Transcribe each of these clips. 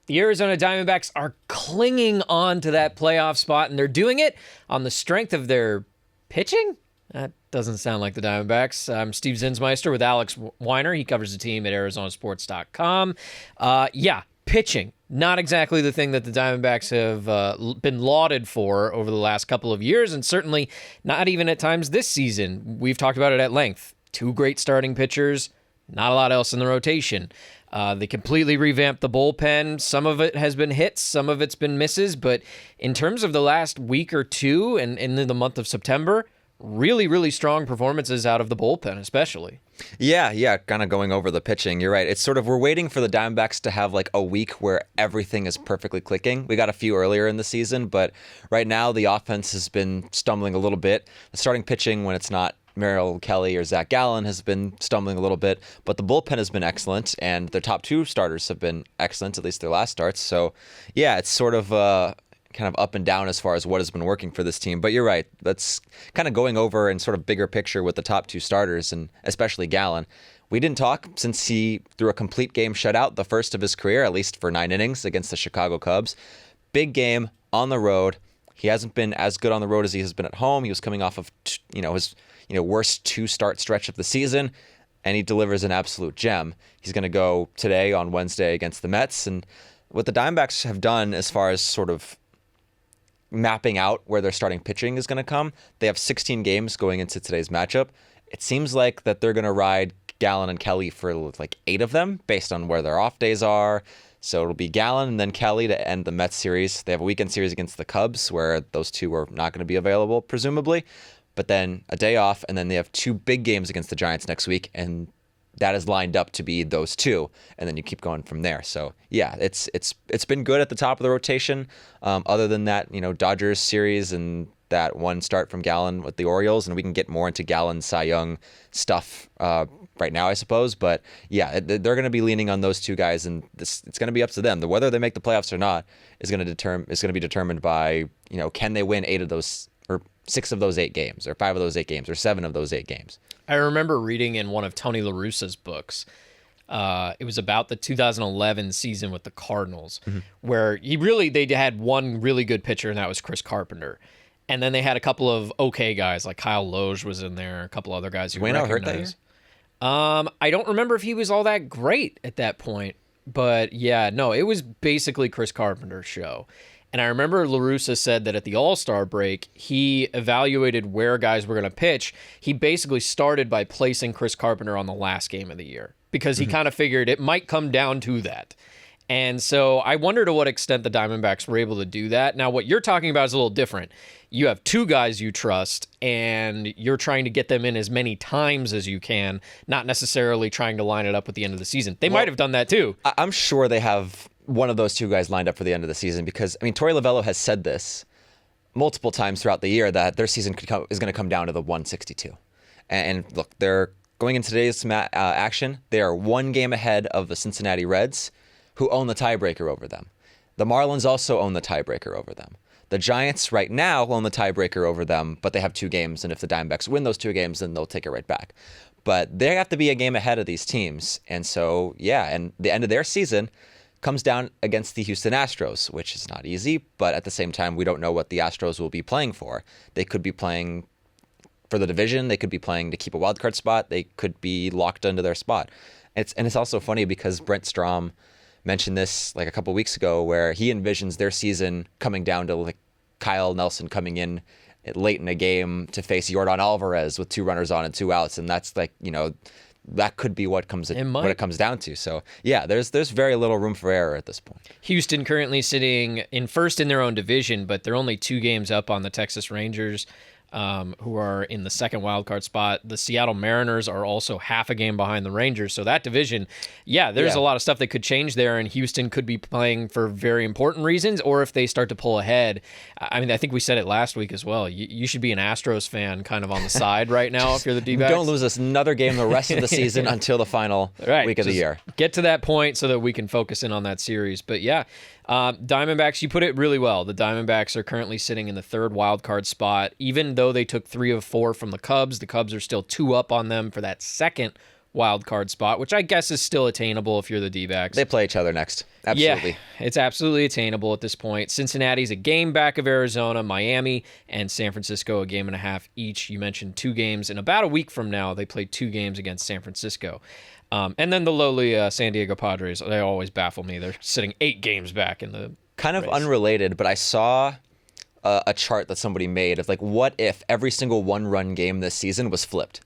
The Arizona Diamondbacks are clinging on to that playoff spot, and they're doing it on the strength of their pitching. That doesn't sound like the Diamondbacks. I'm Steve Zinsmeister with Alex Weiner. He covers the team at ArizonaSports.com. Pitching. Not exactly the thing that the Diamondbacks have been lauded for over the last couple of years, and certainly not even at times this season. We've talked about it at length. 2 great starting pitchers, not a lot else in the rotation. They completely revamped the bullpen. Some of it has been hits, some of it's been misses, but in terms of the last week or two and in the month of September, really, really strong performances out of the bullpen, especially. Yeah, kind of going over the pitching. You're right. It's sort of, we're waiting for the Diamondbacks to have like a week where everything is perfectly clicking. We got a few earlier in the season, but right now the offense has been stumbling a little bit. The starting pitching, when it's not Merrill Kelly or Zach Gallen, has been stumbling a little bit, but the bullpen has been excellent, and their top 2 starters have been excellent, at least their last starts. So yeah, it's sort of kind of up and down as far as what has been working for this team. But you're right. That's kind of going over in sort of bigger picture with the top 2 starters, and especially Gallen. We didn't talk since he threw a complete game shutout, the first of his career, at least for 9 innings against the Chicago Cubs. Big game on the road. He hasn't been as good on the road as he has been at home. He was coming off of his worst 2-start stretch of the season, and he delivers an absolute gem. He's going to go today on Wednesday against the Mets. And what the Diamondbacks have done as far as sort of mapping out where their starting pitching is going to come, they have 16 games going into today's matchup. It seems like that they're going to ride Gallen and Kelly for like 8 of them based on where their off days are. So it'll be Gallen and then Kelly to end the Mets series. They have a weekend series against the Cubs where those 2 are not going to be available, presumably. But then a day off, and then they have 2 big games against the Giants next week, and that is lined up to be those 2, and then you keep going from there. So yeah, it's been good at the top of the rotation. Other than that, Dodgers series and that one start from Gallen with the Orioles, and we can get more into Gallen Cy Young stuff right now, I suppose. But yeah, they're going to be leaning on those 2 guys, and it's going to be up to them. Whether they make the playoffs or not is going to be determined by can they win 8 of those, or 6 of those 8 games, or 5 of those 8 games, or 7 of those 8 games. I remember reading in one of Tony La Russa's books, it was about the 2011 season with the Cardinals, where they had one really good pitcher, and that was Chris Carpenter. And then they had a couple of okay guys, like Kyle Loge was in there, a couple other guys who Wayno hurt that year? I don't remember if he was all that great at that point, but yeah, no, it was basically Chris Carpenter's show. And I remember La Russa said that at the All-Star break, he evaluated where guys were going to pitch. He basically started by placing Chris Carpenter on the last game of the year because he kind of figured it might come down to that. And so I wonder to what extent the Diamondbacks were able to do that. Now, what you're talking about is a little different. You have 2 guys you trust, and you're trying to get them in as many times as you can, not necessarily trying to line it up with the end of the season. They might have done that too. I'm sure they have one of those 2 guys lined up for the end of the season, because Torey Lovullo has said this multiple times throughout the year that their season is going to come down to the 162. And look, they're going into today's action. They are 1 game ahead of the Cincinnati Reds, who own the tiebreaker over them. The Marlins also own the tiebreaker over them. The Giants right now own the tiebreaker over them, but they have 2 games, and if the Diamondbacks win those 2 games, then they'll take it right back. But they have to be a game ahead of these teams. And so, yeah, and the end of their season comes down against the Houston Astros, which is not easy, but at the same time, we don't know what the Astros will be playing for. They could be playing for the division. They could be playing to keep a wild card spot. They could be locked into their spot. It's also funny because Brent Strom mentioned this like a couple weeks ago, where he envisions their season coming down to like Kyle Nelson coming in late in a game to face Yordan Alvarez with 2 runners on and 2 outs, and that's like that could be what it comes down to. So yeah, there's very little room for error at this point. Houston currently sitting in first in their own division, but they're only 2 games up on the Texas Rangers, who are in the second wildcard spot. The Seattle Mariners are also half a game behind the Rangers. So that division, there's a lot of stuff that could change there, and Houston could be playing for very important reasons, or if they start to pull ahead. I mean, I think we said it last week as well. You should be an Astros fan kind of on the side right now if you're the D-backs. Don't lose us another game the rest of the season until the final week of the year. Get to that point so that we can focus in on that series. But yeah, Diamondbacks, you put it really well. The Diamondbacks are currently sitting in the third wild card spot. Even though they took 3 of 4 from the Cubs are still 2 up on them for that second wild card spot, which I guess is still attainable if you're the D-backs. They play each other next. Absolutely. Yeah, it's absolutely attainable at this point. Cincinnati's a game back of Arizona, Miami, and San Francisco a game and a half each. You mentioned 2 games. In about a week from now, they play 2 games against San Francisco. And then the lowly San Diego Padres, they always baffle me. They're sitting 8 games back in the Kind of race. unrelated, but I saw a chart that somebody made of like, what if every single 1-run game this season was flipped?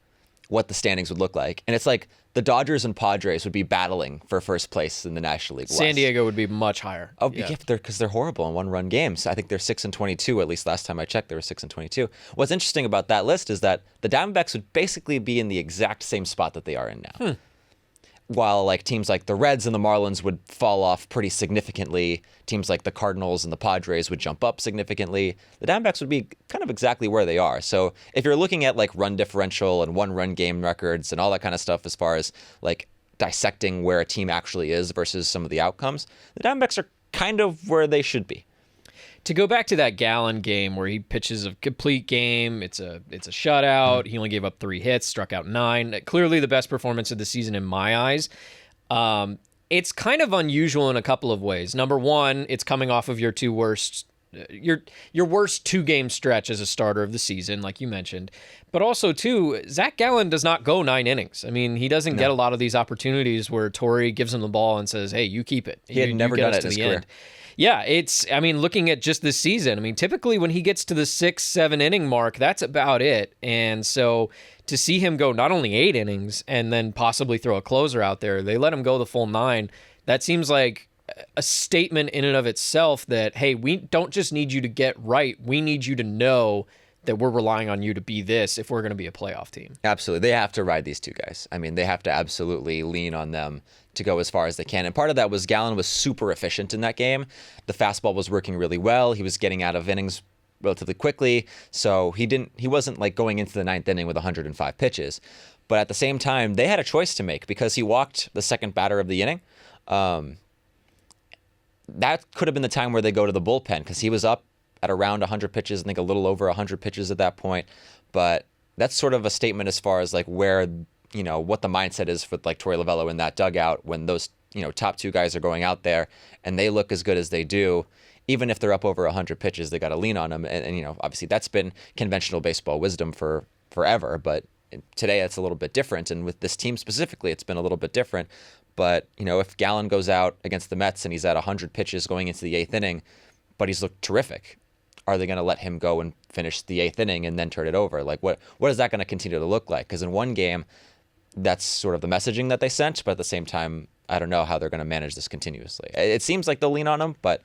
What the standings would look like. And it's like the Dodgers and Padres would be battling for first place in the National League West. San Diego would be much higher. Oh, yeah, because they're horrible in 1-run games. I think they're 6-22. At least last time I checked, they were 6-22. What's interesting about that list is that the Diamondbacks would basically be in the exact same spot that they are in now. While like teams like the Reds and the Marlins would fall off pretty significantly, teams like the Cardinals and the Padres would jump up significantly. The Diamondbacks would be kind of exactly where they are. So if you're looking at like run differential and 1-run game records and all that kind of stuff as far as like dissecting where a team actually is versus some of the outcomes, the Diamondbacks are kind of where they should be. To go back to that Gallen game where he pitches a complete game, it's a shutout. He only gave up 3 hits, struck out 9. Clearly the best performance of the season in my eyes. It's kind of unusual in a couple of ways. Number one, it's coming off of your worst 2-game stretch as a starter of the season, like you mentioned. But also, too, Zach Gallen does not go 9 innings. I mean, he doesn't get a lot of these opportunities where Torrey gives him the ball and says, hey, you keep it. He had never done it in his career. Yeah, looking at just this season, typically when he gets to the 6-7 inning mark, that's about it. And so to see him go not only 8 innings and then possibly throw a closer out there, they let him go the full 9. That seems like a statement in and of itself that, hey, we don't just need you to get right. We need you to know that we're relying on you to be this if we're going to be a playoff team. Absolutely. They have to ride these 2 guys. They have to absolutely lean on them to go as far as they can. And part of that was Gallen was super efficient in that game. The fastball was working really well. He was getting out of innings relatively quickly. So he wasn't like going into the 9th inning with 105 pitches. But at the same time, they had a choice to make because he walked the second batter of the inning. That could have been the time where they go to the bullpen because he was up at around 100 pitches, I think a little over 100 pitches at that point. But that's sort of a statement as far as like where, what the mindset is for like Torey Lovullo in that dugout when those, top 2 guys are going out there and they look as good as they do. Even if they're up over 100 pitches, they got to lean on them. And obviously that's been conventional baseball wisdom for forever. But today it's a little bit different. And with this team specifically, it's been a little bit different. But, if Gallen goes out against the Mets and he's at 100 pitches going into the 8th inning, but he's looked terrific, are they going to let him go and finish the 8th inning and then turn it over? Like, what is that going to continue to look like? Because in one game, that's sort of the messaging that they sent. But at the same time, I don't know how they're going to manage this continuously. It seems like they'll lean on him, but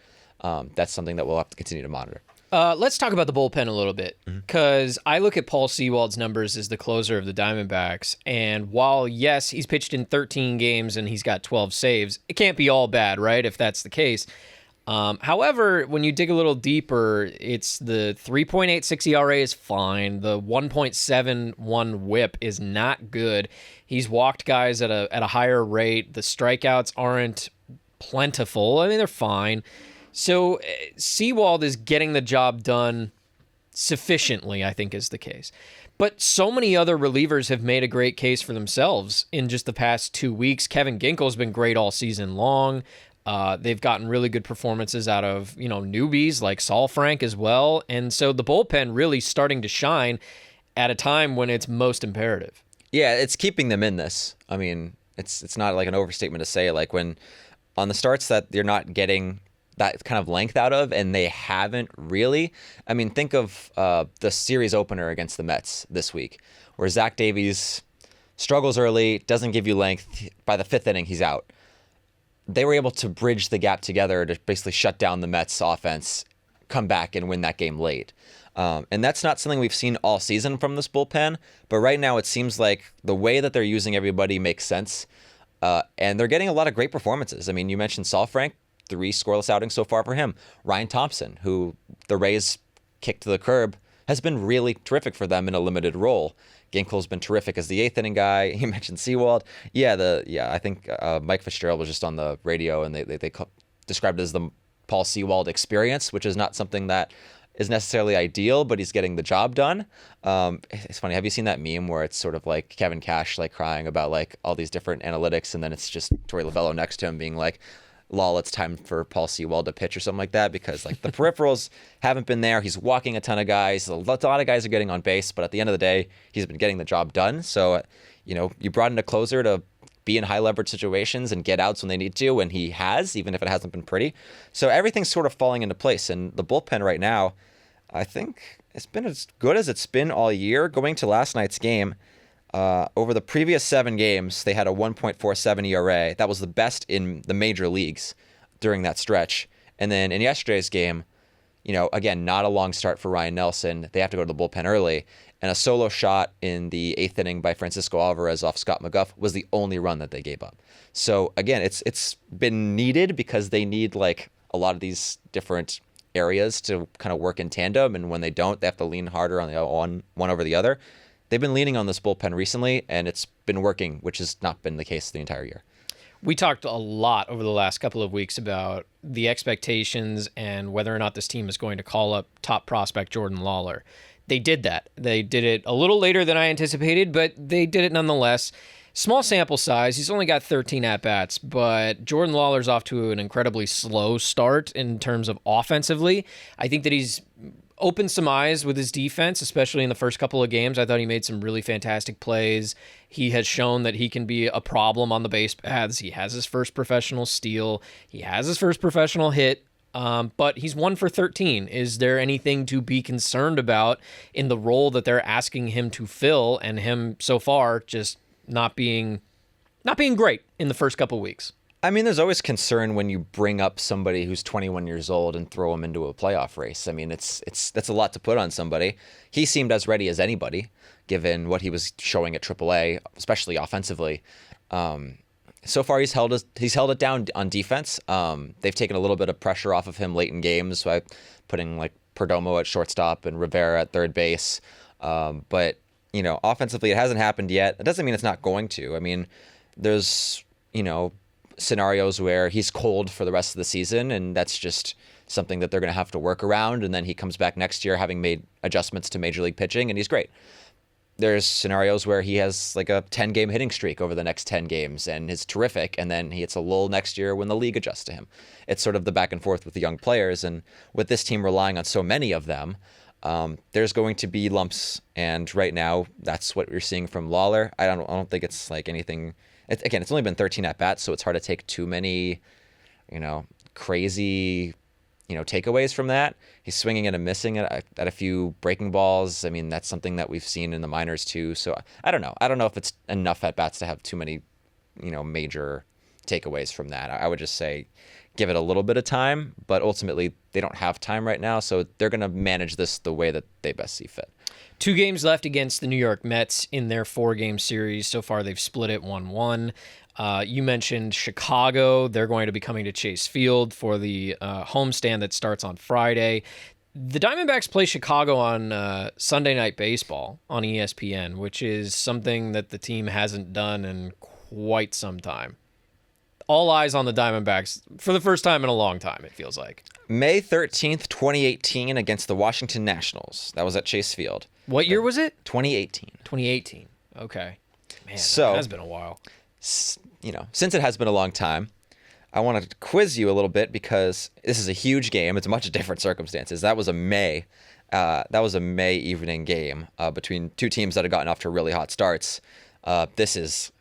that's something that we'll have to continue to monitor. Let's talk about the bullpen a little bit, because I look at Paul Sewald's numbers as the closer of the Diamondbacks, and while, yes, he's pitched in 13 games and he's got 12 saves, it can't be all bad, right, if that's the case. However, when you dig a little deeper, it's the 3.86 ERA is fine. The 1.71 WHIP is not good. He's walked guys at a higher rate. The strikeouts aren't plentiful. They're fine. So Sewald is getting the job done sufficiently, I think is the case. But so many other relievers have made a great case for themselves in just the past 2 weeks. Kevin Ginkel's been great all season long. They've gotten really good performances out of, newbies like Saul Frank as well. And so the bullpen really starting to shine at a time when it's most imperative. Yeah, it's keeping them in this. It's not like an overstatement to say like when on the starts that you're not getting that kind of length out of, and they haven't really. Think of the series opener against the Mets this week, where Zach Davies struggles early, doesn't give you length. By the 5th inning, he's out. They were able to bridge the gap together to basically shut down the Mets offense, come back and win that game late. And that's not something we've seen all season from this bullpen, but right now it seems like the way that they're using everybody makes sense. And they're getting a lot of great performances. You mentioned Saul Frank, 3 scoreless outings so far for him. Ryan Thompson, who the Rays kicked to the curb, has been really terrific for them in a limited role. Ginkel's been terrific as the 8th inning guy. You mentioned Sewald. I think Mike Fitzgerald was just on the radio and they described it as the Paul Sewald experience, which is not something that is necessarily ideal, but he's getting the job done. It's funny. Have you seen that meme where it's sort of like Kevin Cash like crying about like all these different analytics, and then it's just Torey Lovello next to him being like, "Lol, it's time for Paul Sewell to pitch," or something like that, because like the peripherals haven't been there. He's walking a ton of guys. A lot of guys are getting on base, but at the end of the day, he's been getting the job done. So, you brought in a closer to be in high leverage situations and get outs when they need to, and he has, even if it hasn't been pretty. So everything's sort of falling into place, and the bullpen right now, I think it's been as good as it's been all year. Going to last night's game, over the previous 7 games, they had a 1.47 ERA. That was the best in the major leagues during that stretch. And then in yesterday's game, again, not a long start for Ryan Nelson. They have to go to the bullpen early. And a solo shot in the 8th inning by Francisco Alvarez off Scott McGough was the only run that they gave up. So again, it's been needed because they need like a lot of these different areas to kind of work in tandem. And when they don't, they have to lean harder on the one over the other. They've been leaning on this bullpen recently, and it's been working, which has not been the case the entire year. We talked a lot over the last couple of weeks about the expectations and whether or not this team is going to call up top prospect Jordan Lawler. They did that. They did it a little later than I anticipated, but they did it nonetheless. Small sample size. He's only got 13 at-bats, but Jordan Lawler's off to an incredibly slow start in terms of offensively. I think that he's opened some eyes with his defense, especially in the first couple of games. I thought he made some really fantastic plays. He has shown that he can be a problem on the base paths. He has his first professional steal. He has his first professional hit. But he's 1 for 13. Is there anything to be concerned about in the role that they're asking him to fill, and him so far just not being great in the first couple weeks? I mean, there's always concern when you bring up somebody who's 21 years old and throw him into a playoff race. I mean, that's a lot to put on somebody. He seemed as ready as anybody, given what he was showing at AAA, especially offensively. So far, he's held it down on defense. They've taken a little bit of pressure off of him late in games by putting like Perdomo at shortstop and Rivera at third base. But offensively, it hasn't happened yet. It doesn't mean it's not going to. I mean, there's scenarios where he's cold for the rest of the season, and that's just something that they're going to have to work around. And then he comes back next year having made adjustments to major league pitching, and he's great. There's scenarios where he has like a 10-game hitting streak over the next 10 games and is terrific, and then he hits a lull next year when the league adjusts to him. It's sort of the back and forth with the young players, and with this team relying on so many of them, there's going to be lumps, and right now that's what we're seeing from Lawler. I don't think it's like anything. It's only been 13 at-bats, so it's hard to take too many, crazy, takeaways from that. He's swinging and missing at a few breaking balls. I mean, that's something that we've seen in the minors too. So I don't know. I don't know if it's enough at-bats to have too many, major takeaways from that. I would just say give it a little bit of time, but ultimately they don't have time right now, so they're going to manage this the way that they best see fit. 2 games left against the New York Mets in their 4-game series. So far, they've split it 1-1. You mentioned Chicago. They're going to be coming to Chase Field for the homestand that starts on Friday. The Diamondbacks play Chicago on Sunday Night Baseball on ESPN, which is something that the team hasn't done in quite some time. All eyes on the Diamondbacks for the first time in a long time, it feels like. May 13th, 2018 against the Washington Nationals. That was at Chase Field. What year was it? 2018. 2018. Okay. Man, so, that has been a while. Since it has been a long time, I wanted to quiz you a little bit because this is a huge game. It's much different circumstances. That was a May evening game between 2 teams that had gotten off to really hot starts. This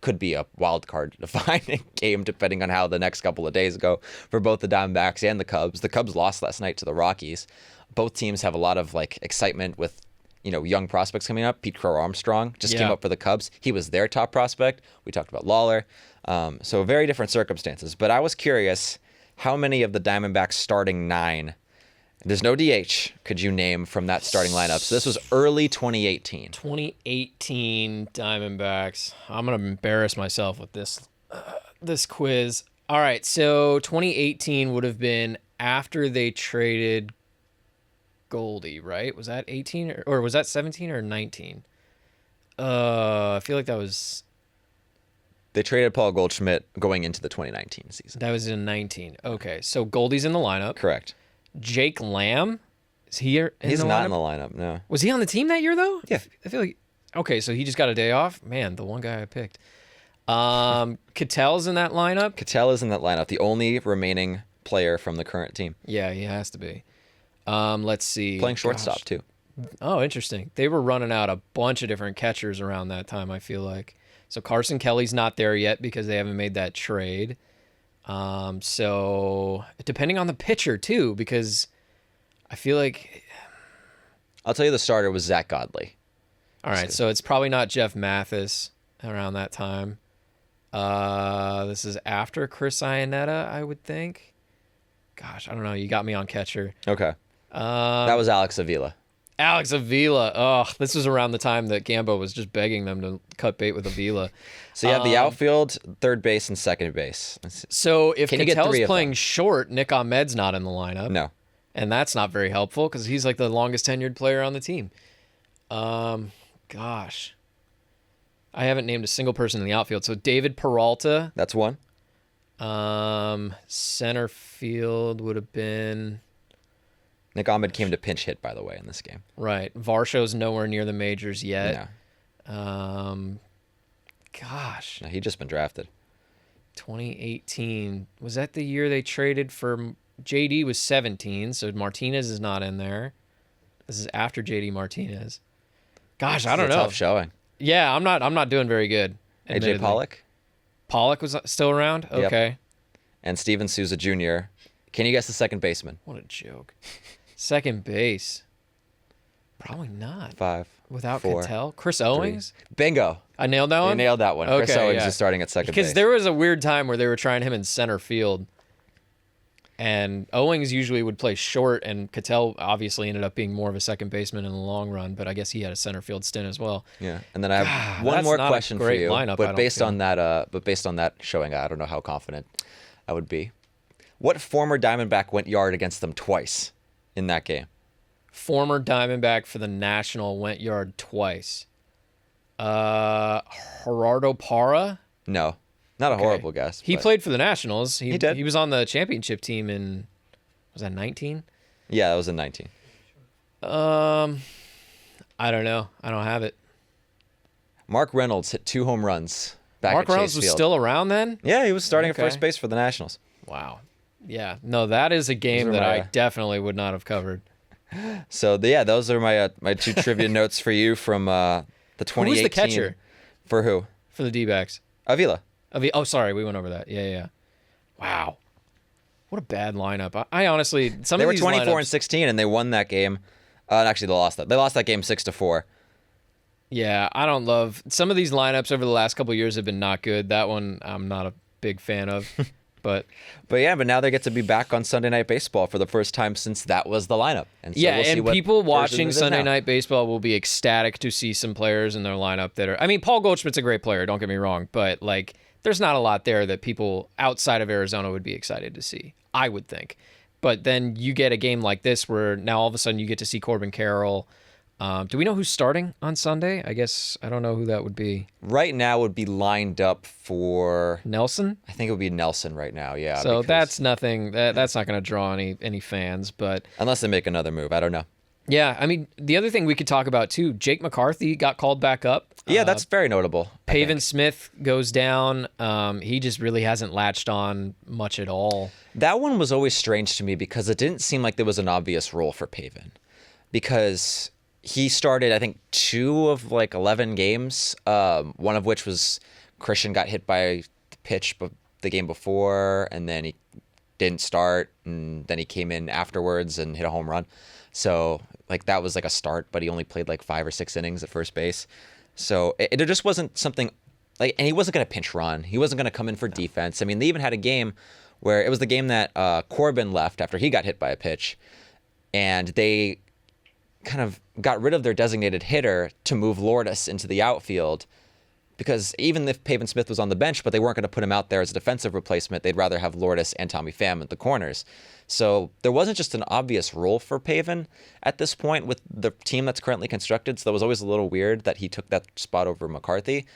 could be a wild card defining game depending on how the next couple of days go for both the Diamondbacks and the Cubs. The Cubs lost last night to the Rockies. Both teams have a lot of excitement with young prospects coming up. Pete Crow-Armstrong just came up for the Cubs. He was their top prospect. We talked about Lawler. So very different circumstances. But I was curious, how many of the Diamondbacks starting 9, there's no DH, could you name from that starting lineup? So this was early 2018. 2018 Diamondbacks. I'm going to embarrass myself with this quiz. All right, so 2018 would have been after they traded Goldie, right? Was that 18 or was that 17 or 19? I feel like that was... They traded Paul Goldschmidt going into the 2019 season. That was in 19. Okay, so Goldie's in the lineup. Correct. Jake Lamb Is he in He's the not lineup? in the lineup, no. Was he on the team that year though? Yeah. I feel like okay, so he just got a day off. Man, the one guy I picked. Catel's in that lineup. Cattell is in that lineup, the only remaining player from the current team. Yeah, he has to be. Let's see. Playing shortstop, Gosh. too. Oh, interesting. They were running out a bunch of different catchers around that time, I feel like. So Carson Kelly's not there yet because they haven't made that trade. So depending on the pitcher, too, because I feel like... I'll tell you the starter was Zach Godley. All right, so it's probably not Jeff Mathis around that time. This is after Chris Iannetta, I would think. Gosh, I don't know. You got me on catcher. Okay. That was Alex Avila. Alex Avila. Oh, this was around the time that Gambo was just begging them to cut bait with Avila. So you have the outfield, third base, and second base. So if Can you get three Catel's of playing them? short, Nick Ahmed's not in the lineup. No. And that's not very helpful because he's like the longest tenured player on the team. Gosh. I haven't named a single person in the outfield. So David Peralta. That's one. Center field would have been... Nick Ahmed came to pinch hit, by the way, in this game. Right. Varsho's nowhere near the majors yet. No. Gosh. No, he'd just been drafted. 2018. Was that the year they traded for... JD was 17, so Martinez is not in there. This is after JD Martinez. Gosh, I don't know. Tough showing. Yeah, I'm not doing very good. AJ admittedly. Pollock. Pollock was still around? Yep. Okay. And Steven Souza Jr. Can you guess the second baseman? What a joke. Second base. Probably not. 5. Without 4, Cattell. Chris 3. Owings? Bingo. I nailed that You one? nailed that one. Chris Okay, Owings yeah. is starting at second base. Because there was a weird time where they were trying him in center field. And Owings usually would play short, and Cattell obviously ended up being more of a second baseman in the long run, but I guess he had a center field stint as well. Yeah, and then I have one that's more not a question for great you. lineup, I but don't based feel. on that, showing, I don't know how confident I would be. What former Diamondback went yard against them twice in that game? Former Diamondback for the National went yard twice. Gerardo Parra? No, not a Okay. horrible guess. He but- played for the Nationals. He did. He was on the championship team in, was that 19? Yeah, that was in 19. I don't know. I don't have it. Mark Reynolds hit 2 home runs back Mark at Reynolds Chase was Field. still around then? Yeah, he was starting Okay. at first base for the Nationals. Wow. Yeah. No, that is a game Those are that I my- definitely would not have covered. So yeah, those are my 2 trivia notes for you from the 2018. Who was the catcher For who? for the D-backs? Avila. Oh, sorry. We went over that. Yeah. Wow. What a bad lineup. I honestly, some They of were these 24 lineups, and 16, and they won that game. Actually, they lost that. They lost that game 6-4. yeah, I don't love some of these lineups over the last couple of years have been not good. That one I'm not a big fan of, but But now they get to be back on Sunday Night Baseball for the first time since that was the lineup. And so yeah, we'll see and what people version watching it is Sunday now. Night Baseball will be ecstatic to see some players in their lineup that are. I mean, Paul Goldschmidt's a great player. Don't get me wrong, but like, there's not a lot there that people outside of Arizona would be excited to see. I would think, but then you get a game like this where now all of a sudden you get to see Corbin Carroll. Do we know who's starting on Sunday? I guess I don't know who that would be. Right now would be lined up for. Nelson. I think it would be Nelson right now. Yeah. So because- that's nothing. That's not going to draw any fans, but. unless they make another move. I don't know. Yeah, I mean, the other thing we could talk about too, Jake McCarthy got called back up. Yeah, that's very notable. I think. Pavin Smith goes down. He just really hasn't latched on much at all. That one was always strange to me because it didn't seem like there was an obvious role for Pavin. Because he started, I think, 2 of like 11 games, one of which was Christian got hit by the pitch the game before, and then he didn't start, and then he came in afterwards and hit a home run. So like that was like a start, but he only played like 5 or 6 innings at first base. So it just wasn't something like, and he wasn't going to pinch run. He wasn't going to come in for defense. I mean, they even had a game where it was the game that Corbin left after he got hit by a pitch, and they kind of got rid of their designated hitter to move Lourdes into the outfield, because even if Pavin Smith was on the bench, but they weren't going to put him out there as a defensive replacement, they'd rather have Lourdes and Tommy Pham at the corners. So there wasn't just an obvious role for Pavin at this point with the team that's currently constructed, so that was always a little weird that he took that spot over McCarthy.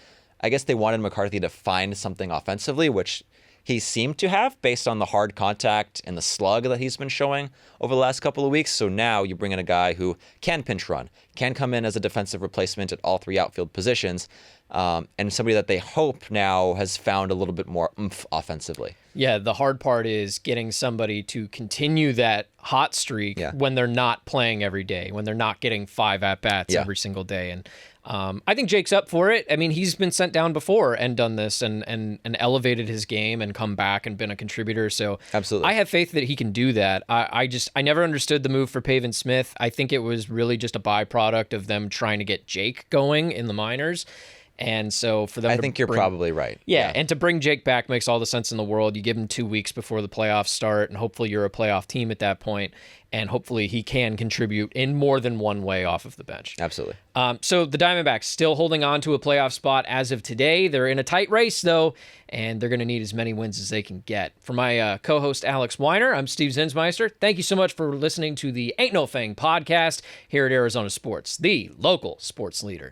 I guess they wanted McCarthy to find something offensively, which he seemed to have based on the hard contact and the slug that he's been showing over the last couple of weeks. So now you bring in a guy who can pinch run, can come in as a defensive replacement at all three outfield positions, and somebody that they hope now has found a little bit more oomph offensively. Yeah, the hard part is getting somebody to continue that hot streak when they're not playing every day, when they're not getting 5 at-bats every single day. And I think Jake's up for it. I mean, he's been sent down before and done this and elevated his game and come back and been a contributor. So absolutely, I have faith that he can do that. I never understood the move for Pavin Smith. I think it was really just a byproduct of them trying to get Jake going in the minors. And so for them I think you're probably right. Yeah, and to bring Jake back makes all the sense in the world. You give him 2 weeks before the playoffs start, and hopefully you're a playoff team at that point, and hopefully he can contribute in more than one way off of the bench. Absolutely. So the Diamondbacks still holding on to a playoff spot as of today. They're in a tight race, though, and they're going to need as many wins as they can get. For my co-host, Alex Weiner, I'm Steve Zinsmeister. Thank you so much for listening to the Ain't No Fang podcast here at Arizona Sports, the local sports leader.